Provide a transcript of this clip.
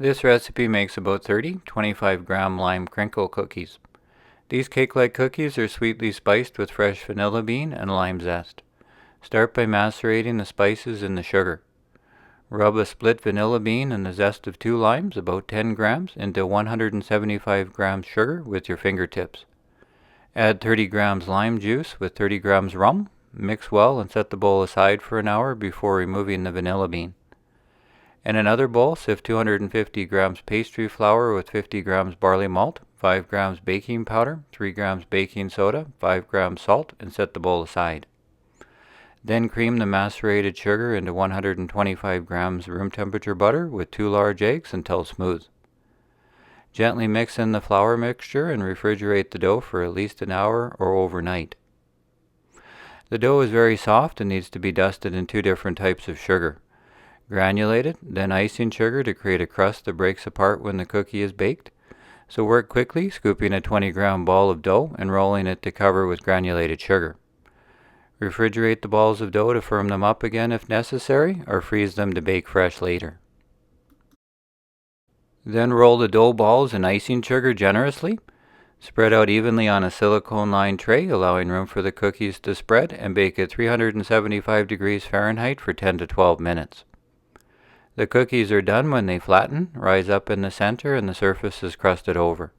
This recipe makes about 25-gram lime crinkle cookies. These cake-like cookies are sweetly spiced with fresh vanilla bean and lime zest. Start by macerating the spices in the sugar. Rub a split vanilla bean and the zest of 2 limes, about 10 grams, into 175 grams sugar with your fingertips. Add 30 grams lime juice with 30 grams rum. Mix well and set the bowl aside for an hour before removing the vanilla bean. In another bowl, sift 250 grams pastry flour with 50 grams barley malt, 5 grams baking powder, 3 grams baking soda, 5 grams salt, and set the bowl aside. Then cream the macerated sugar into 125 grams room temperature butter with 2 large eggs until smooth. Gently mix in the flour mixture and refrigerate the dough for at least an hour or overnight. The dough is very soft and needs to be dusted in 2 different types of sugar. Granulated, then icing sugar to create a crust that breaks apart when the cookie is baked. So work quickly, scooping a 20-gram ball of dough and rolling it to cover with granulated sugar. Refrigerate the balls of dough to firm them up again if necessary, or freeze them to bake fresh later. Then roll the dough balls in icing sugar generously. Spread out evenly on a silicone-lined tray, allowing room for the cookies to spread, and bake at 375 degrees Fahrenheit for 10 to 12 minutes. The cookies are done when they flatten, rise up in the center, and the surface is crusted over.